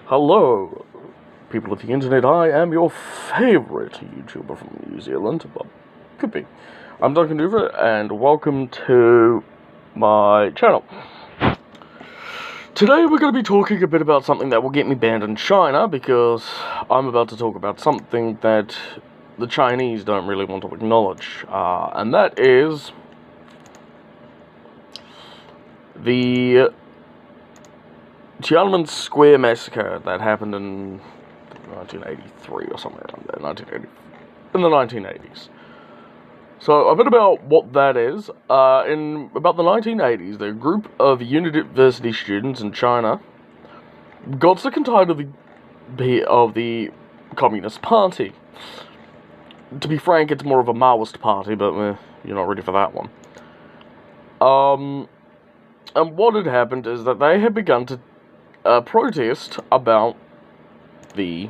Hello, people of the internet. I am your favourite YouTuber from New Zealand. Well, could be. I'm Duncan Doover, and welcome to my channel. Today we're going to be talking a bit about something that will get me banned in China, because I'm about to talk about something that the Chinese don't really want to acknowledge, and that is the Tiananmen Square massacre that happened in 1983 or somewhere around there, in the 1980s. So, a bit about what that is. In about the 1980s, a group of university students in China got sick and tired of the Communist Party. To be frank, it's more of a Maoist party, but you're not ready for that one. And what had happened is that they had begun to protest about the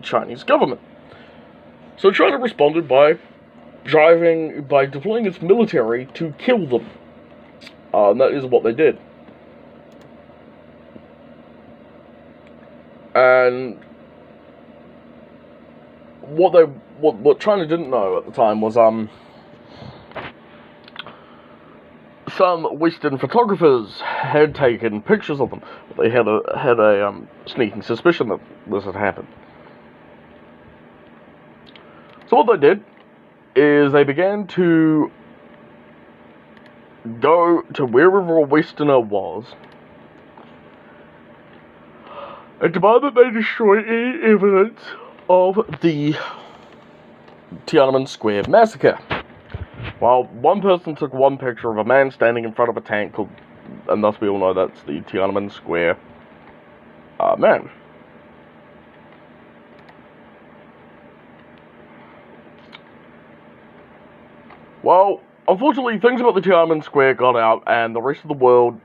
Chinese government. So China responded by deploying its military to kill them. And that is what they did. And what China didn't know at the time was some Western photographers had taken pictures of them. They had a sneaking suspicion that this had happened. So what they did is they began to go to wherever a Westerner was and demand that they destroy any evidence of the Tiananmen Square massacre. Well, one person took one picture of a man standing in front of a tank, and thus we all know that's the Tiananmen Square man. Well, unfortunately, things about the Tiananmen Square got out, and the rest of the world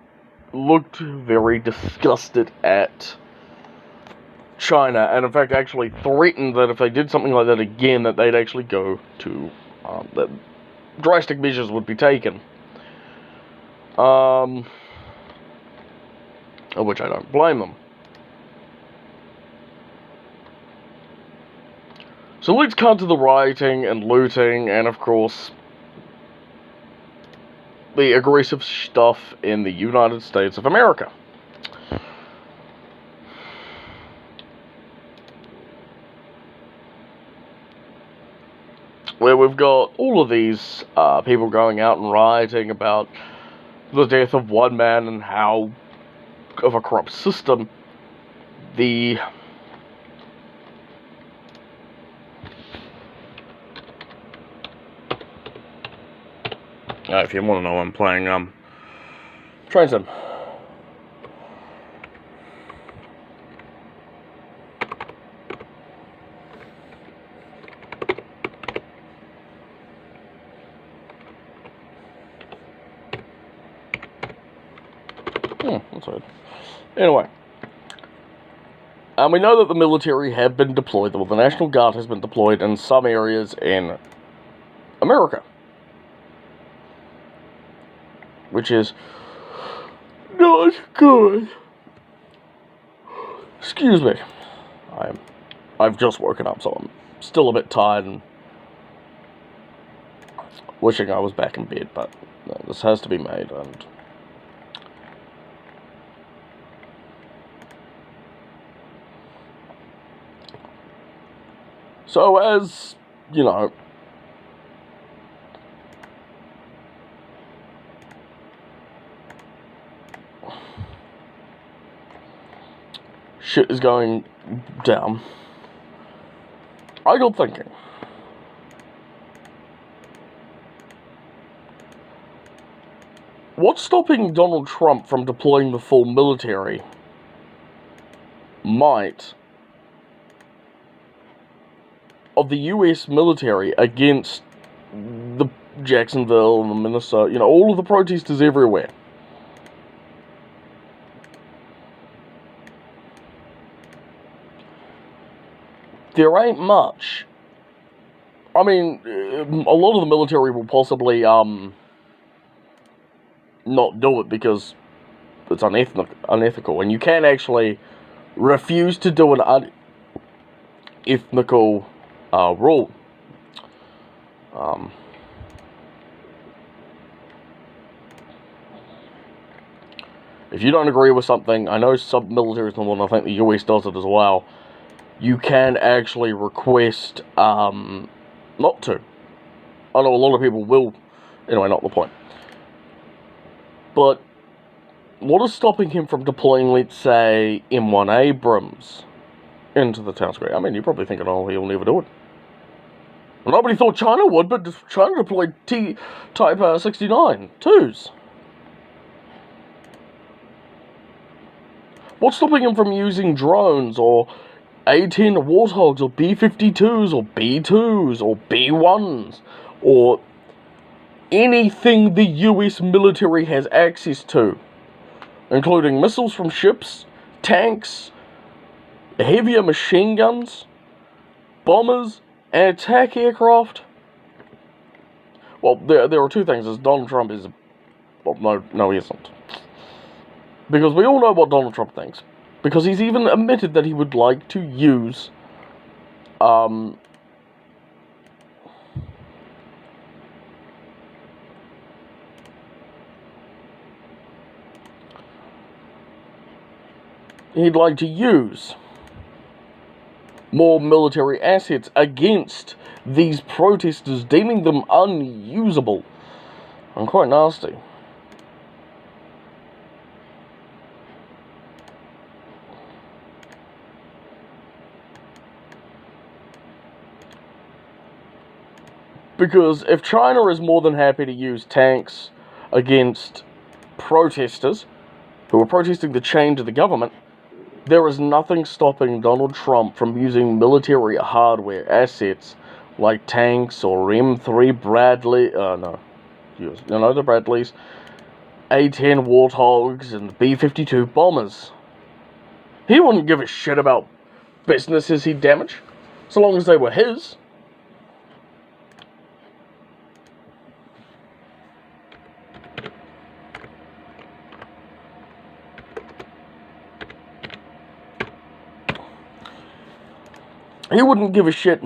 looked very disgusted at China, and in fact actually threatened that if they did something like that again, that they'd actually go to, that drastic measures would be taken. Of which I don't blame them. So let's cut to the rioting and looting, and of course, the aggressive stuff in the United States of America. Where we've got all of these people going out and rioting about the death of one man and how of a corrupt system the if you want to know, I'm playing Train Sim. That's weird. Anyway, we know that the military have been deployed, well, the National Guard has been deployed in some areas in America. Which is not good. Excuse me. I've just woken up, so I'm still a bit tired and wishing I was back in bed, but this has to be made, and so, as you know, shit is going down, I got thinking. What's stopping Donald Trump from deploying the full military might of the US military against the Jacksonville and the Minnesota, all of the protesters everywhere? There ain't much. I mean, a lot of the military will possibly, not do it because it's unethical, and you can actually refuse to do an unethical rule. If you don't agree with something, I know some militaries and I think the US does it as well, you can actually request not to. I know a lot of people will. Anyway, not the point. But what is stopping him from deploying, let's say, M1 Abrams into the town square? I mean, you're probably thinking, oh, he'll never do it. Well, nobody thought China would, but China deployed Type 69 twos. What's stopping him from using drones, or A-10 Warthogs, or B-52s, or B-2s, or B-1s, or anything the US military has access to, including missiles from ships, tanks, heavier machine guns, bombers, and attack aircraft? Well, there are two things. Is Donald Trump is... Well, no, he isn't. Because we all know what Donald Trump thinks. Because he's even admitted that he would like to use... he'd like to use more military assets against these protesters, deeming them unusable and quite nasty. Because if China is more than happy to use tanks against protesters who are protesting the change of the government, there is nothing stopping Donald Trump from using military hardware assets like tanks or M3 Bradley, the Bradleys, A-10 Warthogs, and B-52 bombers. He wouldn't give a shit about businesses he'd damage, so long as they were his. He wouldn't give a shit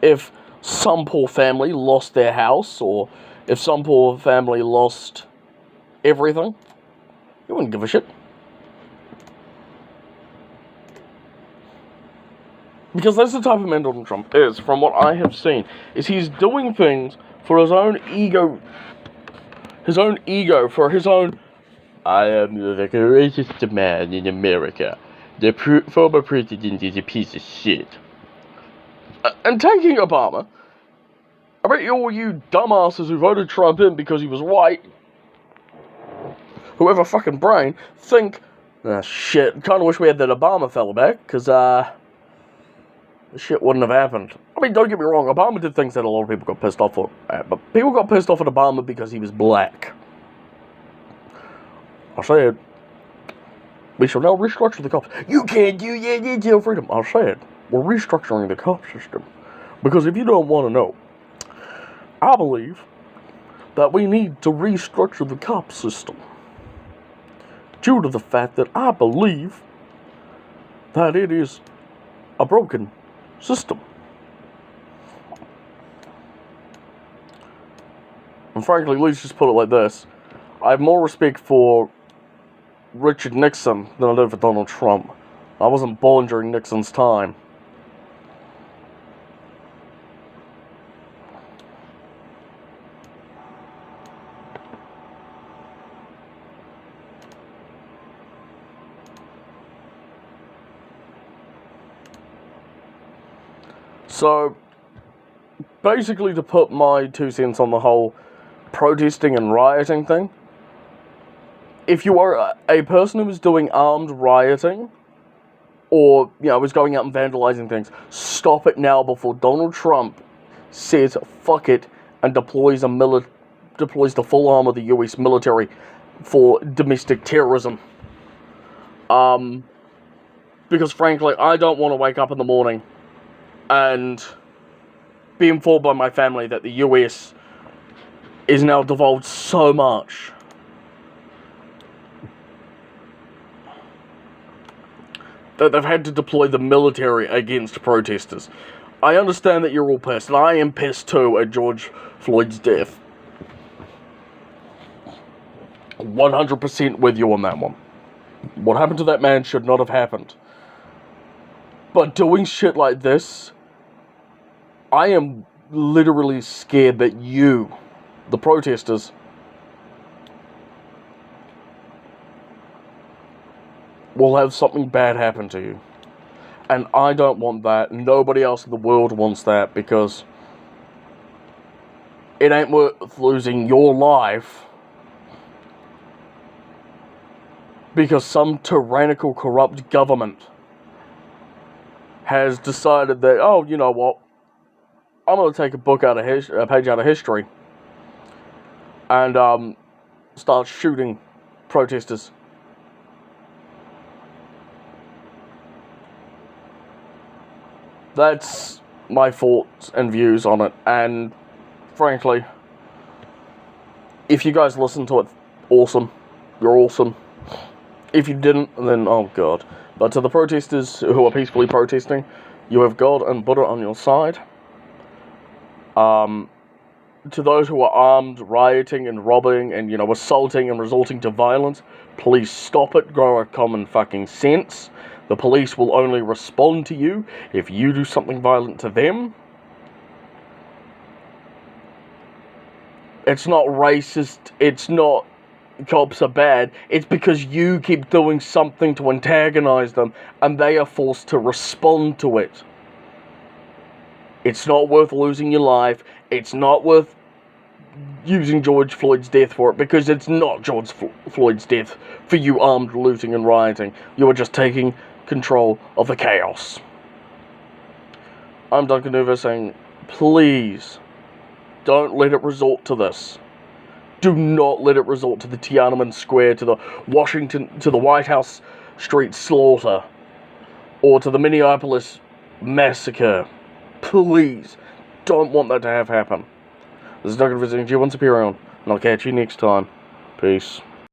if some poor family lost their house, or if some poor family lost everything. He wouldn't give a shit. Because that's the type of man Donald Trump is, from what I have seen, is he's doing things for his own ego, for his own, I am the greatest man in America. The former president is a piece of shit. And taking Obama, I bet all you dumbasses who voted Trump in because he was white, whoever fucking brain, think, shit, kinda wish we had that Obama fella back, because, this shit wouldn't have happened. I mean, don't get me wrong, Obama did things that a lot of people got pissed off at, but people got pissed off at Obama because he was black. I said, we shall now restructure the cops. You can't do that, it's your freedom. I said, we're restructuring the cop system. Because if you don't want to know, I believe that we need to restructure the cop system. Due to the fact that I believe that it is a broken system. And frankly, let's just put it like this. I have more respect for Richard Nixon than I do for Donald Trump. I wasn't born during Nixon's time. So, basically to put my 2 cents on the whole protesting and rioting thing, if you are a person who is doing armed rioting, or, is going out and vandalizing things, stop it now before Donald Trump says fuck it and deploys the full arm of the US military for domestic terrorism. Because frankly, I don't want to wake up in the morning and be informed by my family that the US is now devolved so much that they've had to deploy the military against protesters. I understand that you're all pissed, and I am pissed too at George Floyd's death. 100% with you on that one. What happened to that man should not have happened. But doing shit like this, I am literally scared that you, the protesters, will have something bad happen to you. And I don't want that. Nobody else in the world wants that, because it ain't worth losing your life because some tyrannical, corrupt government has decided that, oh, you know what, I'm going to take a page out of history and start shooting protesters. That's my thoughts and views on it, and frankly, if you guys listen to it, awesome. You're awesome. If you didn't, then oh god. But to the protesters who are peacefully protesting, you have God and Buddha on your side. To those who are armed, rioting and robbing and, you know, assaulting and resorting to violence, please stop it. Grow a common fucking sense. The police will only respond to you if you do something violent to them. It's not racist. It's not cops are bad. It's because you keep doing something to antagonize them and they are forced to respond to it. It's not worth losing your life. It's not worth using George Floyd's death for it, because it's not George Floyd's death for you armed, looting and rioting. You are just taking control of the chaos. I'm Duncan Nuva saying, please don't let it resort to this. Do not let it resort to the Tiananmen Square, to the White House Street slaughter, or to the Minneapolis massacre. Please don't want that to happen. This is Duncan visiting G1 Superior, and I'll catch you next time. Peace.